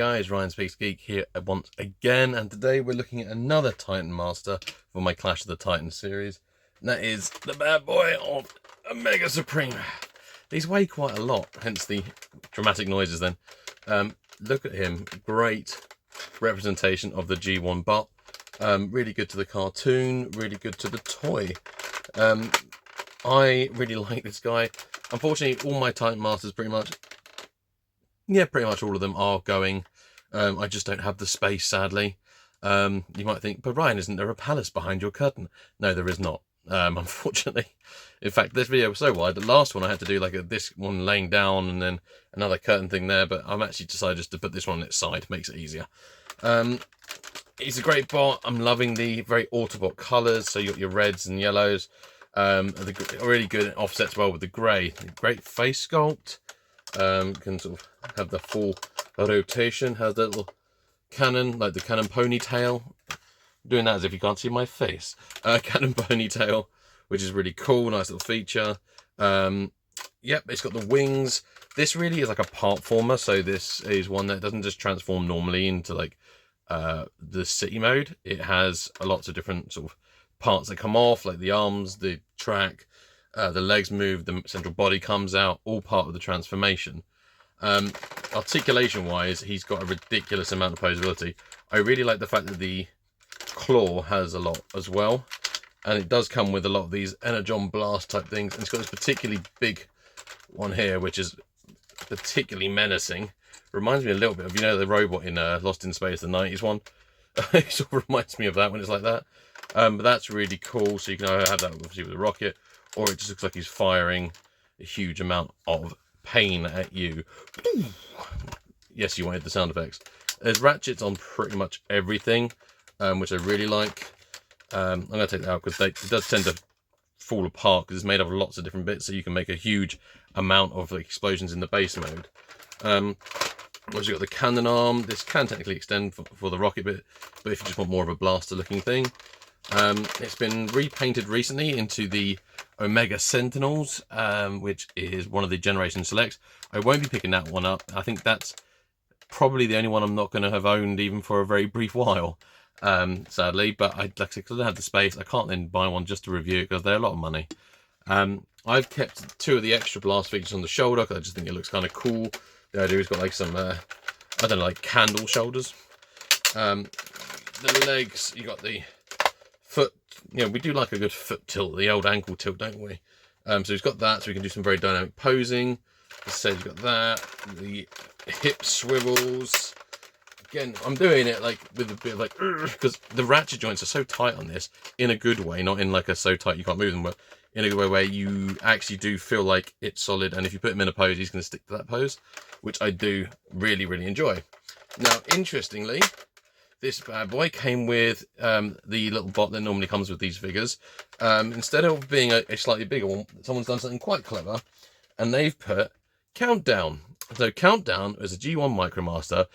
guys, Ryan Speaks Geek here once again, and today we're looking at another Titan Master for my Clash of the Titans series, and that is the bad boy of Omega Supreme. These weigh quite a lot, hence the dramatic noises then. Look at him, great representation of the G1 bot, really good to the cartoon, really good to the toy. I really like this guy. Unfortunately, all my Titan Masters pretty much all of them are going. I just don't have the space, sadly. You might think, but Ryan, isn't there a palace behind your curtain? No, there is not, unfortunately. In fact, this video was so wide, the last one I had to do like this one laying down and then another curtain thing there, but I'm actually decided just to put this one on its side, makes it easier. It's a great bot. I'm loving the very Autobot colours, so you got your reds and yellows. Really good offsets well with the grey. Great face sculpt. Can sort of have the full rotation, has that little cannon, like the cannon ponytail. I'm doing that as if you can't see my face. Cannon ponytail, which is really cool, nice little feature. Yep, it's got the wings. This really is like a part former, so this is one that doesn't just transform normally into like the city mode. It has lots of different sort of parts that come off, like the arms, the track, the legs move, the central body comes out, all part of the transformation. Articulation wise, he's got a ridiculous amount of posability. I really like the fact that the claw has a lot as well, and it does come with a lot of these energon blast type things, and it's got this particularly big one here which is particularly menacing. Reminds me a little bit of, you know, the robot in Lost in Space, the 90s one. It sort of reminds me of that when it's like that. But that's really cool, so you can either have that obviously with a rocket, or it just looks like he's firing a huge amount of pain at you. Yes, you wanted the sound effects. There's ratchets on pretty much everything, which I really like. I'm going to take that out because it does tend to fall apart because it's made up of lots of different bits, so you can make a huge amount of explosions in the base mode. Also got the cannon arm. This can technically extend for the rocket bit, but if you just want more of a blaster looking thing. It's been repainted recently into the Omega Sentinels, which is one of the Generation Selects. I won't be picking that one up. I think that's probably the only one I'm not going to have owned even for a very brief while, sadly. But like I said, because I don't have the space, I can't then buy one just to review it because they're a lot of money. I've kept two of the extra blast features on the shoulder because I just think it looks kind of cool. The idea is got like some, I don't know, like candle shoulders. The legs, you got the foot, you know, we do like a good foot tilt, the old ankle tilt, don't we? So he's got that, so we can do some very dynamic posing. As I said, he's got that, the hip swivels. Again, I'm doing it like with a bit of like, because the ratchet joints are so tight on this, in a good way, not in like a so tight you can't move them, but in a good way where you actually do feel like it's solid, and if you put him in a pose, he's going to stick to that pose, which I do really, really enjoy. Now, interestingly, this bad boy came with the little bot that normally comes with these figures. Instead of being a slightly bigger one, someone's done something quite clever, and they've put Countdown. So Countdown is a G1 Micromaster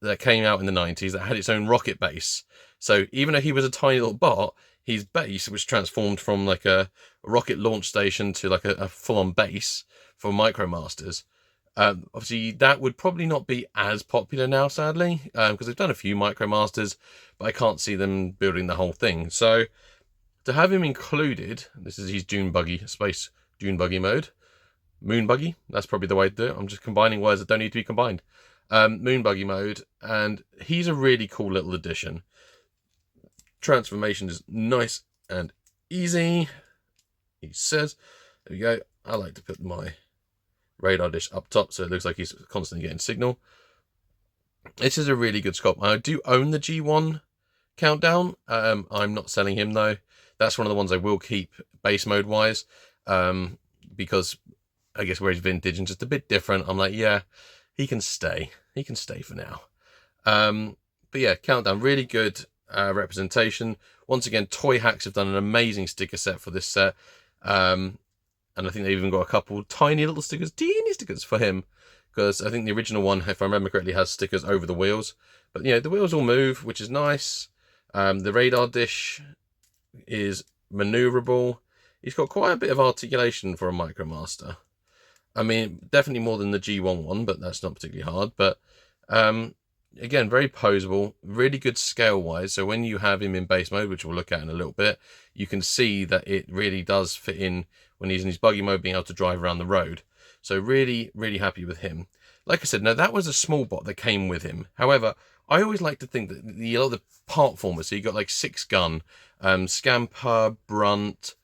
that came out in the 90s that had its own rocket base. So even though he was a tiny little bot, his base, which transformed from like a rocket launch station to like a full-on base for Micromasters, obviously that would probably not be as popular now, sadly, because they've done a few Micromasters, but I can't see them building the whole thing. So to have him included, this is his Dune Buggy, Space Dune Buggy mode. Moon Buggy, that's probably the way to do it. I'm just combining words that don't need to be combined. Moon Buggy mode, and he's a really cool little addition. Transformation is nice and easy, he says. There we go. I like to put my radar dish up top so it looks like he's constantly getting signal. This is a really good sculpt. I do own the G1 Countdown. I'm not selling him though. That's one of the ones I will keep base mode wise, because I guess where he's vintage and just a bit different, I'm like, yeah, he can stay for now. But yeah, Countdown, really good representation. Once again, Toy Hacks have done an amazing sticker set for this set, and I think they've even got a couple tiny little stickers, teeny stickers for him, because I think the original one, if I remember correctly, has stickers over the wheels. But you know, the wheels all move, which is nice. The radar dish is maneuverable. He's got quite a bit of articulation for a Micromaster. I mean, definitely more than the G1 one, but that's not particularly hard. But again, very posable, really good scale wise. So when you have him in base mode, which we'll look at in a little bit, you can see that it really does fit in when he's in his buggy mode, being able to drive around the road. So really, really happy with him. Like I said, now that was a small bot that came with him. However, I always like to think that the part formers, so you got like 6-gun, Scamper, Brunt,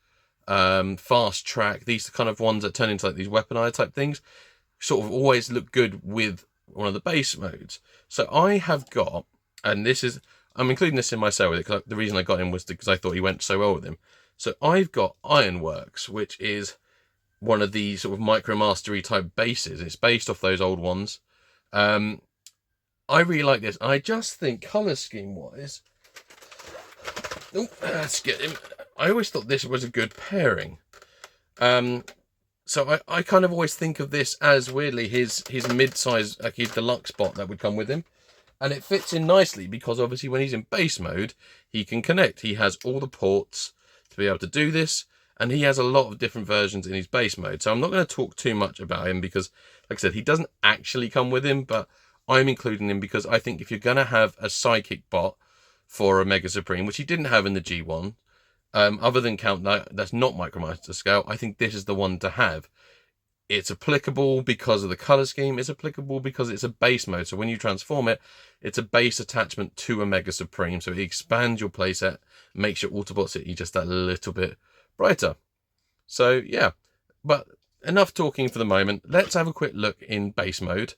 Fast Track, these kind of ones that turn into like these weaponized type things, sort of always look good with one of the base modes. So I have got, and this is, I'm including this in my sale with it, because the reason I got him was because I thought he went so well with him. So I've got Ironworks, which is one of the sort of Micro Mastery type bases. It's based off those old ones. I really like this. I just think colour scheme wise, let's get him. I always thought this was a good pairing. So I kind of always think of this as weirdly his mid-size, like his deluxe bot that would come with him. And it fits in nicely because obviously when he's in base mode, he can connect. He has all the ports to be able to do this. And he has a lot of different versions in his base mode. So I'm not going to talk too much about him because, like I said, he doesn't actually come with him. But I'm including him because I think if you're going to have a psychic bot for a Mega Supreme, which he didn't have in the G1, other than Countdown, that's not Micromaster scale, I think this is the one to have. It's applicable because of the color scheme. It's applicable because it's a base mode. So when you transform it, it's a base attachment to a Mega Supreme. So it expands your playset, makes your Autobot City just that little bit brighter. So yeah, but enough talking for the moment. Let's have a quick look in base mode.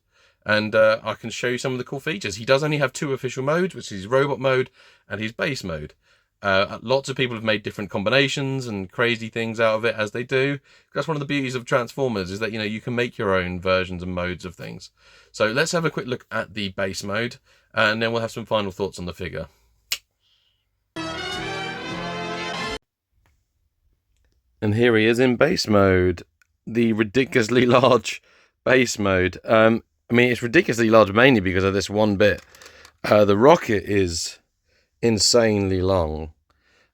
And I can show you some of the cool features. He does only have 2 official modes, which is his robot mode and his base mode. Lots of people have made different combinations and crazy things out of it, as they do. That's one of the beauties of Transformers, is that, you know, you can make your own versions and modes of things. So let's have a quick look at the base mode, and then we'll have some final thoughts on the figure. And here he is in base mode, the ridiculously large base mode. I mean, it's ridiculously large mainly because of this one bit. The rocket is insanely long.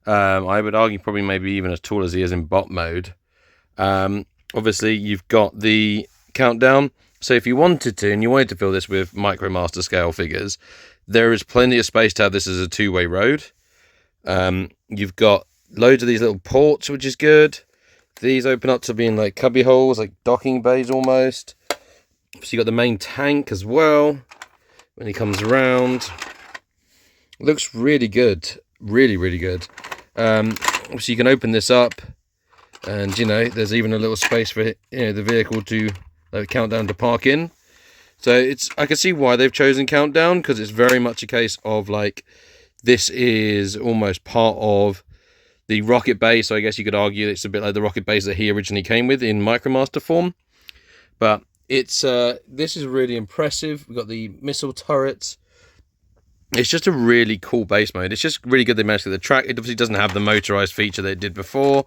I would argue probably maybe even as tall as he is in bot mode. Obviously, you've got the countdown. So if you wanted to, and you wanted to fill this with Micromaster scale figures, there is plenty of space to have this as a 2-way road. You've got loads of these little ports, which is good. These open up to being like cubby holes, like docking bays almost. So you got the main tank as well when he comes around. Looks really good, really, really good. Obviously you can open this up, and you know there's even a little space for the vehicle to countdown to park in. So I can see why they've chosen countdown, because it's very much a case of like this is almost part of the rocket base. So I guess you could argue it's a bit like the rocket base that he originally came with in Micromaster form. But it's this is really impressive. We've got the missile turrets. It's just a really cool base mode. It's just really good they managed to get the track. It obviously doesn't have the motorized feature that it did before.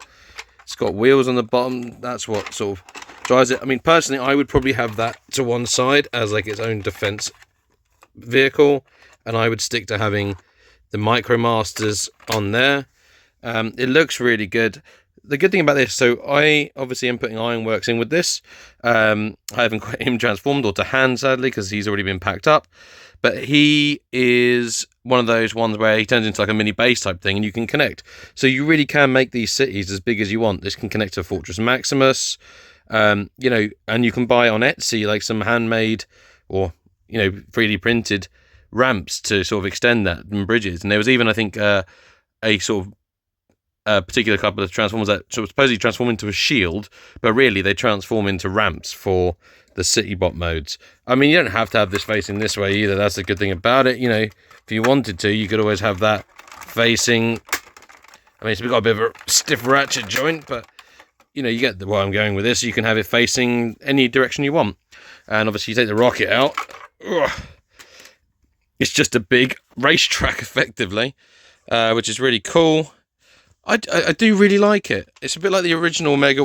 It's got wheels on the bottom. That's what sort of drives it. I mean, personally, I would probably have that to one side as like its own defense vehicle, and I would stick to having the Micromasters on there. It looks really good. The good thing about this, so I obviously am putting Ironworks in with this. I haven't got him transformed or to hand, sadly, because he's already been packed up. But he is one of those ones where he turns into like a mini base type thing, and you can connect. So you really can make these cities as big as you want. This can connect to Fortress Maximus, and you can buy on Etsy like some handmade or 3D printed ramps to sort of extend that, and bridges. And there was even, I think, a sort of a particular couple of Transformers that sort of supposedly transform into a shield, but really they transform into ramps for the city bot modes. I mean, you don't have to have this facing this way either. That's the good thing about it. If you wanted to, you could always have that facing. I mean, it's got a bit of a stiff ratchet joint, but you get where I'm going with this. You can have it facing any direction you want. And obviously you take the rocket out. Ugh. It's just a big racetrack effectively, which is really cool. I do really like it. It's a bit like the original Omega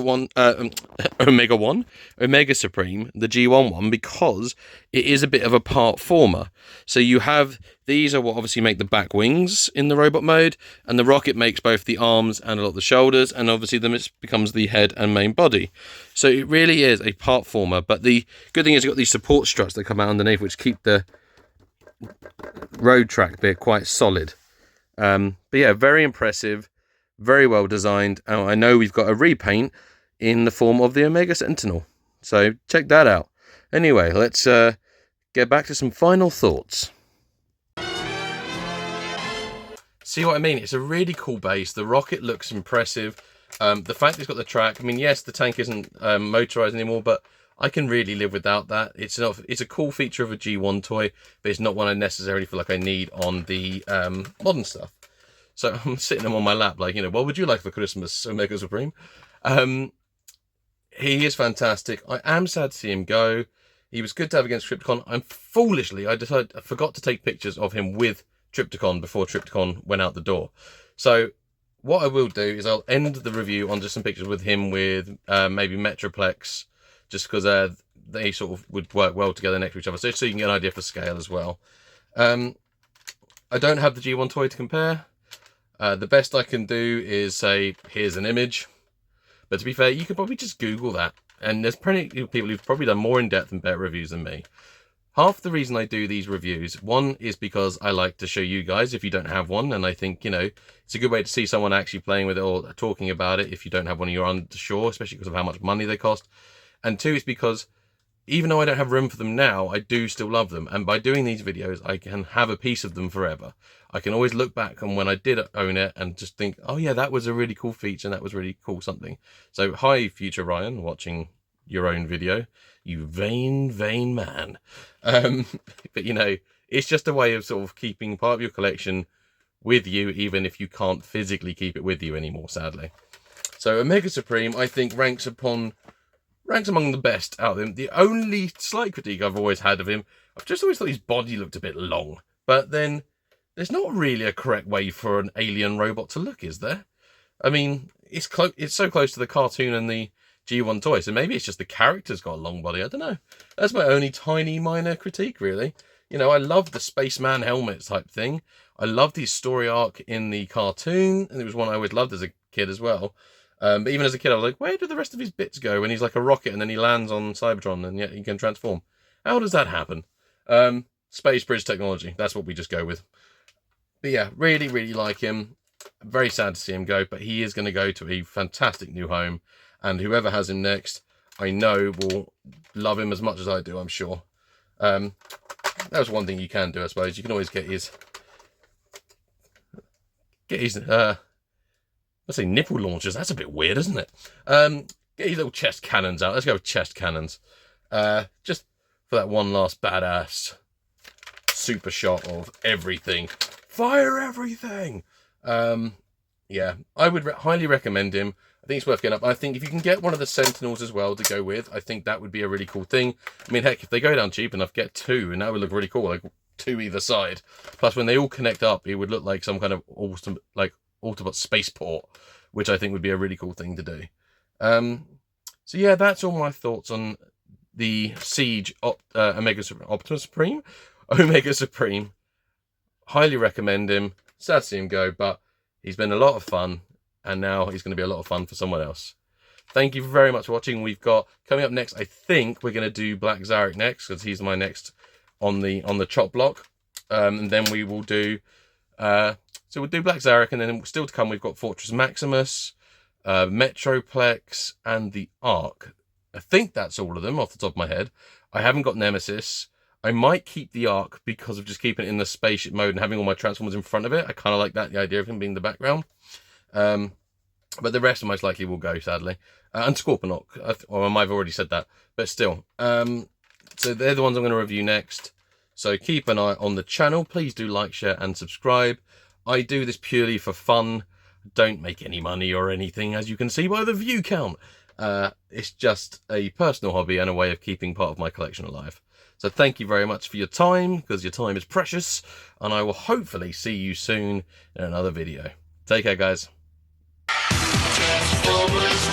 Supreme, the G1 one, because it is a bit of a part former. So you have, these are what obviously make the back wings in the robot mode, and the rocket makes both the arms and a lot of the shoulders, and obviously then it becomes the head and main body. So it really is a part former, but the good thing is you've got these support struts that come out underneath, which keep the road track bit quite solid. But yeah, very impressive, very well designed. I know we've got a repaint in the form of the Omega Sentinel, so check that out. Anyway, let's get back to some final thoughts. See what I mean? It's a really cool base. The rocket looks impressive. The fact it's got the track, I mean, yes, the tank isn't motorized anymore, but I can really live without that. It's a cool feature of a G1 toy, but it's not one I necessarily feel like I need on the modern stuff. So I'm sitting them on my lap like, what would you like for Christmas, Omega Supreme? He is fantastic. I am sad to see him go. He was good to have against Trypticon. I forgot to take pictures of him with Trypticon before Trypticon went out the door. So what I will do is I'll end the review on just some pictures with him with maybe Metroplex, just because they sort of would work well together next to each other, so you can get an idea for scale as well. I don't have the G1 toy to compare. The best I can do is say, here's an image. But to be fair, you could probably just Google that. And there's plenty of people who've probably done more in-depth and better reviews than me. Half the reason I do these reviews, one is because I like to show you guys if you don't have one. And I think, it's a good way to see someone actually playing with it or talking about it if you don't have one and you're unsure, especially because of how much money they cost. And two is because even though I don't have room for them now, I do still love them. And by doing these videos, I can have a piece of them forever. I can always look back on when I did own it and just think, oh yeah, that was a really cool feature and that was really cool something. So hi, future Ryan, watching your own video, you vain man. But it's just a way of sort of keeping part of your collection with you, even if you can't physically keep it with you anymore, sadly. So Omega Supreme, I think, ranks among the best out of them. The only slight critique I've always had of him, I've just always thought his body looked a bit long. But then there's not really a correct way for an alien robot to look, is there? I mean, it's so close to the cartoon and the G1 toy, so maybe it's just the character's got a long body. I don't know. That's my only tiny minor critique, really. I love the spaceman helmet type thing. I loved his story arc in the cartoon, and it was one I always loved as a kid as well. But even as a kid, I was like, where do the rest of his bits go when he's like a rocket and then he lands on Cybertron and yet he can transform? How does that happen? Space bridge technology. That's what we just go with. But yeah, really, really like him. Very sad to see him go, but he is going to go to a fantastic new home. And whoever has him next, I know will love him as much as I do, I'm sure. That's one thing you can do, I suppose. You can always get his let's say nipple launchers. That's a bit weird, isn't it? Get his little chest cannons out. Let's go with chest cannons. Just for that one last badass super shot of everything. Fire everything! Yeah, I would highly recommend him. I think it's worth getting up. I think if you can get one of the Sentinels as well to go with, I think that would be a really cool thing. I mean, heck, if they go down cheap enough, get two, and that would look really cool, like two either side. Plus, when they all connect up, it would look like some kind of awesome, like Autobot spaceport, which I think would be a really cool thing to do. So yeah, that's all my thoughts on the Seige Omega Supreme. Highly recommend him. Sad to see him go, but he's been a lot of fun, and now he's going to be a lot of fun for someone else. Thank you very much for watching. We've got coming up next, I think we're going to do Black Zarek next, because he's my next on the chop block. And then we will do so we'll do Black Zarek, and then still to come we've got Fortress Maximus, Metroplex, and the Ark. I think that's all of them off the top of my head. I haven't got Nemesis. I might keep the Ark because of just keeping it in the spaceship mode and having all my Transformers in front of it. I kind of like that, the idea of him being the background. But the rest most likely will go, sadly. And Scorponok, or I might have already said that, but still. So they're the ones I'm going to review next. So keep an eye on the channel. Please do like, share, and subscribe. I do this purely for fun. Don't make any money or anything, as you can see by the view count. It's just a personal hobby and a way of keeping part of my collection alive. So thank you very much for your time, because your time is precious, and I will hopefully see you soon in another video. Take care, guys. Transformers.